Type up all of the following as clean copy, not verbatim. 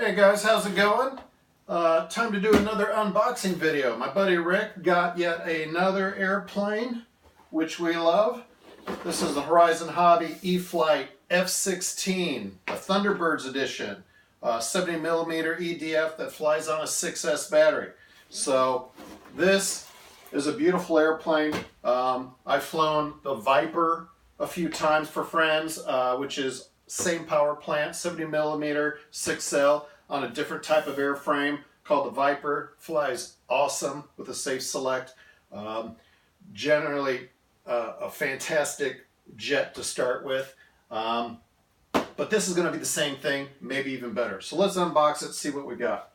Hey guys, how's it going? Time to do another unboxing video. My buddy Rick got yet another airplane, which we love. This is the Horizon Hobby E-Flite F-16, a Thunderbirds edition, 70mm EDF that flies on a 6S battery. So this is a beautiful airplane. I've flown the Viper a few times for friends, which is same power plant, 70mm 6L on a different type of airframe called the Viper. Flies awesome with a safe select. Generally a fantastic jet to start with. But this is going to be the same thing, maybe even better. So let's unbox it, see what we got.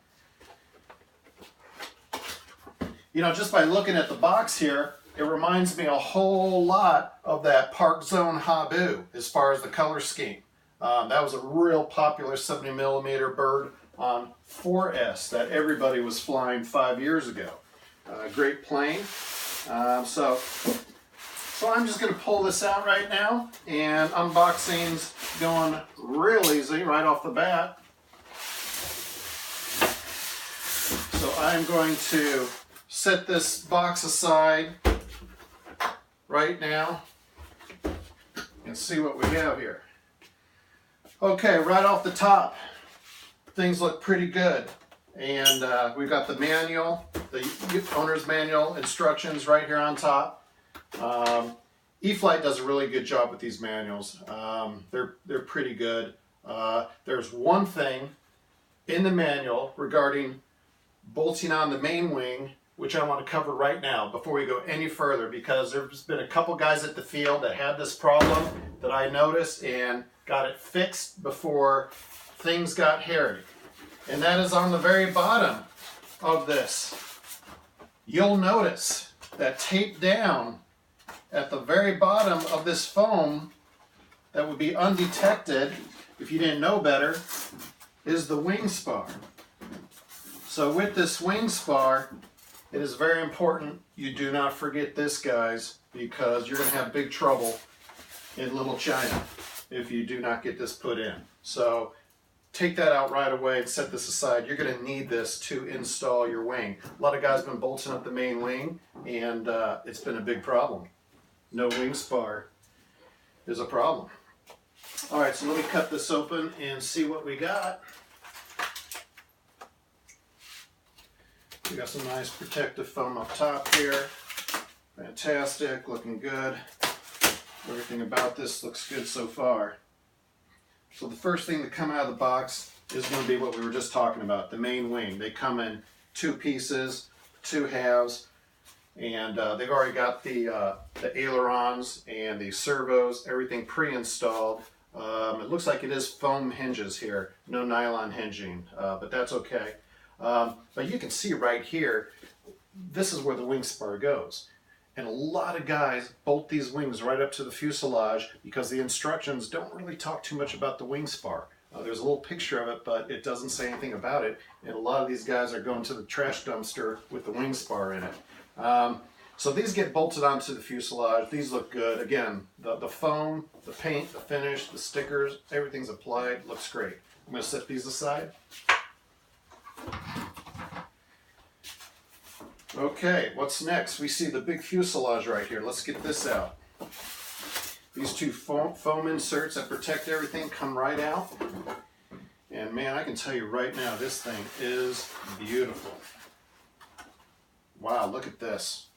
You know, just by looking at the box here, it reminds me a whole lot of that Park Zone Habu as far as the color scheme. That was a real popular 70mm bird on 4S that everybody was flying 5 years ago. Great plane. So I'm just going to pull this out right now, and unboxing's going real easy right off the bat. So I'm going to set this box aside right now and see what we have here. Okay, right off the top, things look pretty good. And we've got the manual, the owner's manual instructions right here on top. E-Flite does a really good job with these manuals. They're pretty good. There's one thing in the manual regarding bolting on the main wing, which I want to cover right now before we go any further, because there's been a couple guys at the field that had this problem that I noticed and got it fixed before things got hairy. And that is on the very bottom of this. You'll notice that taped down at the very bottom of this foam that would be undetected if you didn't know better is the wing spar. So with this wing spar, it is very important you do not forget this, guys, because you're going to have big trouble in Little China if you do not get this put in. So take that out right away and set this aside. You're going to need this to install your wing. A lot of guys have been bolting up the main wing, and it's been a big problem. No wing spar is a problem. All right, so let me cut this open and see what we got. We got some nice protective foam up top here. Fantastic, looking good. Everything about this looks good so far. So the first thing to come out of the box is going to be what we were just talking about, the main wing. They come in two pieces, two halves, and they've already got the ailerons and the servos, everything pre-installed. It looks like it is foam hinges here, no nylon hinging, but that's okay. But you can see right here, this is where the wing spar goes. And a lot of guys bolt these wings right up to the fuselage because the instructions don't really talk too much about the wing spar. There's a little picture of it, but it doesn't say anything about it. And a lot of these guys are going to the trash dumpster with the wing spar in it. So these get bolted onto the fuselage. These look good. Again, the foam, the paint, the finish, the stickers, everything's applied. Looks great. I'm going to set these aside. Okay, what's next? We see the big fuselage right here. Let's get this out. These two foam inserts that protect everything come right out. And man, I can tell you right now, this thing is beautiful. Wow, look at this.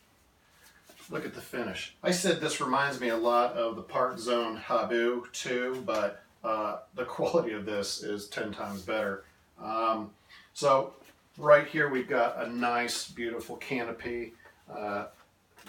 Look at the finish. I said this reminds me a lot of the Park Zone Habu too, but the quality of this is 10 times better. So right here we've got a nice, beautiful canopy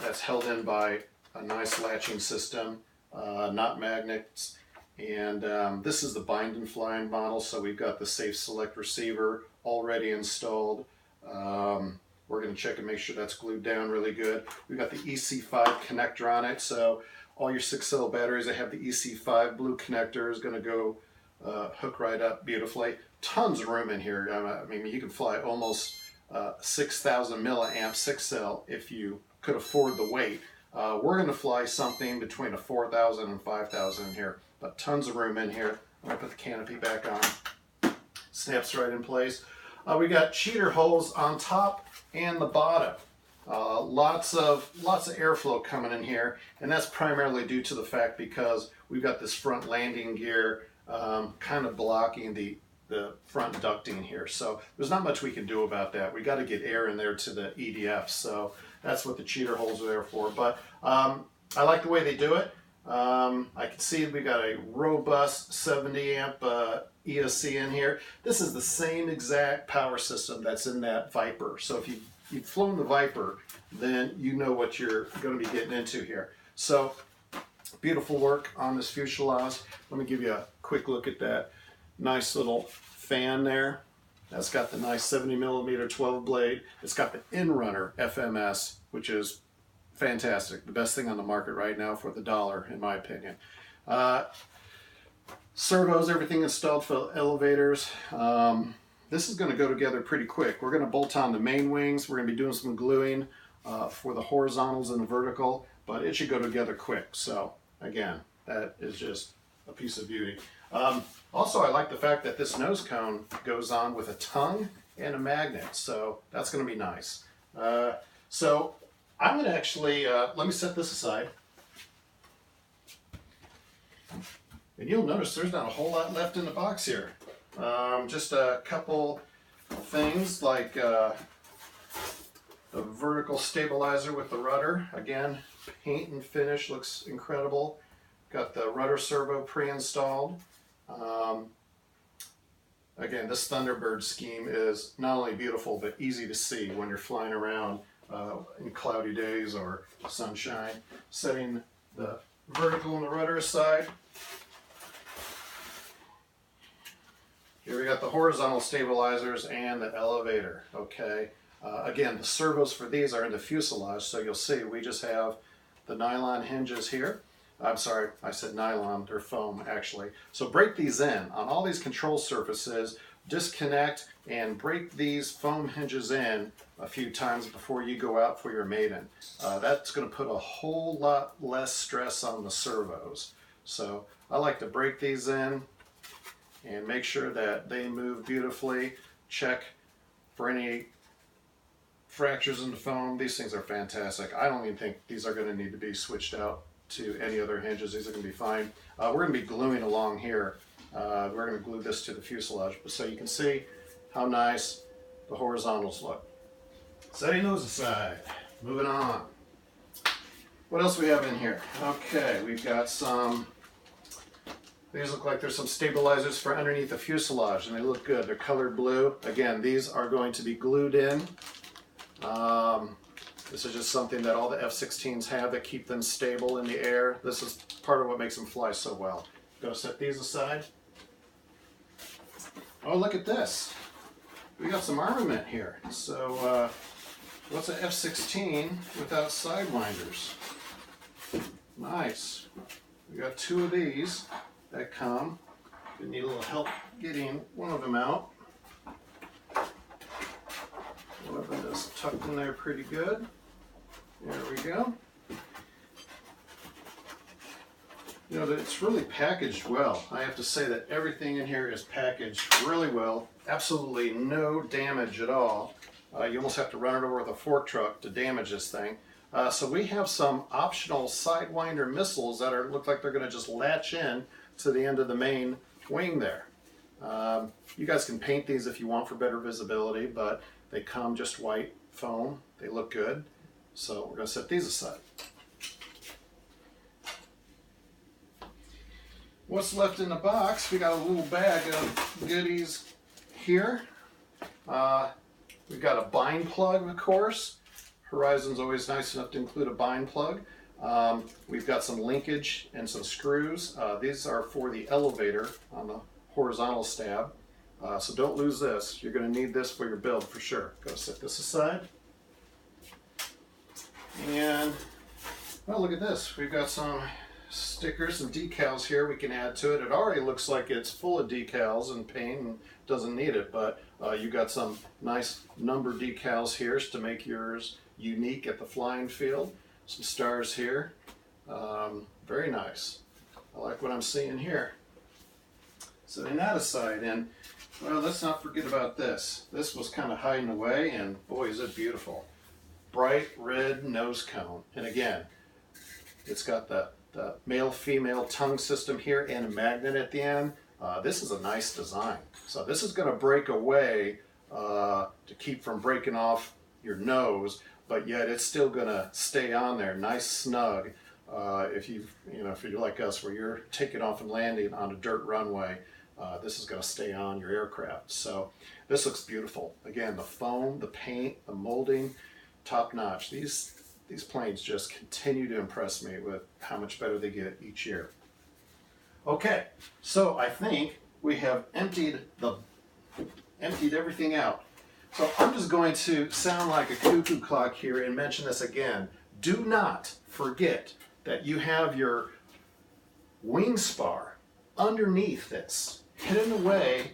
that's held in by a nice latching system, not magnets. And this is the bind and fly model, so we've got the safe select receiver already installed. We're going to check and make sure that's glued down really good. We've got the EC5 connector on it, so all your 6L batteries that have the EC5 blue connector is going to go hook right up beautifully. Tons of room in here. I mean, you can fly almost 6,000 milliamp 6L if you could afford the weight. We're going to fly something between a 4,000 and 5,000 in here, but tons of room in here. I'm going to put the canopy back on. Snaps right in place. We got cheater holes on top and the bottom. Lots of airflow coming in here, and that's primarily due to the fact because we've got this front landing gear kind of blocking the front ducting here. So there's not much we can do about that. We got to get air in there to the EDF, so that's what the cheater holes are there for. But I like the way they do it. I can see we got a robust 70 amp ESC in here. This is the same exact power system that's in that Viper. So if you've flown the Viper, then you know what you're going to be getting into here. So beautiful work on this fuselage. Let me give you a quick look at that nice little fan there. That's got the nice 70mm 12 blade. It's got the Inrunner FMS, which is fantastic. The best thing on the market right now for the dollar, in my opinion. Servos, everything installed for elevators. This is going to go together pretty quick. We're going to bolt on the main wings. We're going to be doing some gluing for the horizontals and the vertical, but it should go together quick. So again, that is just a piece of beauty. Also, I like the fact that this nose cone goes on with a tongue and a magnet, so that's going to be nice. So I'm going to actually, let me set this aside. And you'll notice there's not a whole lot left in the box here. Just a couple things like the vertical stabilizer with the rudder. Again, paint and finish looks incredible. Got the rudder servo pre-installed. Again, this Thunderbird scheme is not only beautiful, but easy to see when you're flying around in cloudy days or sunshine. Setting the vertical and the rudder aside. Here we got the horizontal stabilizers and the elevator. Okay. Again, the servos for these are in the fuselage, so you'll see we just have the nylon hinges here. I'm sorry, I said nylon, they're foam actually. So break these in. On all these control surfaces, disconnect and break these foam hinges in a few times before you go out for your maiden. That's going to put a whole lot less stress on the servos. So I like to break these in and make sure that they move beautifully. Check for any fractures in the foam. These things are fantastic. I don't even think these are going to need to be switched out to any other hinges. These are going to be fine. We're going to be gluing along here. We're going to glue this to the fuselage, so you can see how nice the horizontals look. Setting those aside, moving on. What else we have in here? Okay, we've got some, these look like there's some stabilizers for underneath the fuselage, and they look good. They're colored blue. Again, these are going to be glued in. This is just something that all the F-16s have that keep them stable in the air. This is part of what makes them fly so well. Going to set these aside. Oh, look at this. We got some armament here. So, what's an F-16 without sidewinders? Nice. We got two of these that come. We need a little help getting one of them out. One of them is tucked in there pretty good. There we go. You know, it's really packaged well. I have to say that everything in here is packaged really well. Absolutely no damage at all. You almost have to run it over with a fork truck to damage this thing. So we have some optional Sidewinder missiles that look like they're going to just latch in to the end of the main wing there. You guys can paint these if you want for better visibility, but they come just white foam. They look good. So we're going to set these aside. What's left in the box? We got a little bag of goodies here. We've got a bind plug, of course. Horizon's always nice enough to include a bind plug. We've got some linkage and some screws. These are for the elevator on the horizontal stab. So don't lose this. You're going to need this for your build for sure. Go set this aside. And, well, look at this. We've got some stickers and decals here we can add to it. It already looks like it's full of decals and paint and doesn't need it, but you've got some nice number decals here to make yours unique at the flying field. Some stars here. Very nice. I like what I'm seeing here. setting that aside. And well, let's not forget about this. This was kind of hiding away, and boy, is it beautiful. Bright red nose cone. And again, it's got the male-female tongue system here and a magnet at the end. This is a nice design. So this is going to break away to keep from breaking off your nose, but yet it's still going to stay on there, nice snug. If you're like us, where you're taking off and landing on a dirt runway, this is going to stay on your aircraft. So this looks beautiful. Again, the foam, the paint, the molding, top notch. These planes just continue to impress me with how much better they get each year. Okay, so I think we have emptied everything out. So I'm just going to sound like a cuckoo clock here and mention this again. Do not forget that you have your wing spar underneath this, hidden away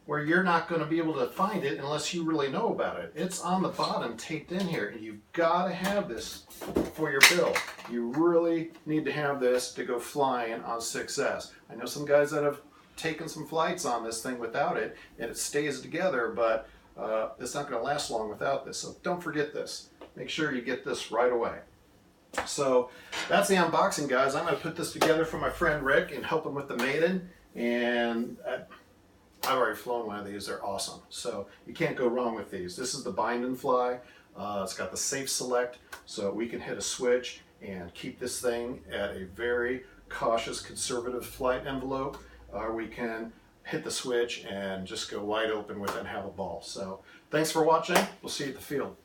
where you're not going to be able to find it unless you really know about it. It's on the bottom, taped in here, and you've got to have this for your build. You really need to have this to go flying on 6S. I know some guys that have taken some flights on this thing without it, and it stays together, but it's not going to last long without this. So don't forget this. Make sure you get this right away. So that's the unboxing, guys. I'm going to put this together for my friend Rick and help him with the Maiden. And I've already flown one of these. They're awesome. So you can't go wrong with these. This is the bind and fly. It's got the safe select, so we can hit a switch and keep this thing at a very cautious, conservative flight envelope. Or we can hit the switch and just go wide open with it and have a ball. So thanks for watching. We'll see you at the field.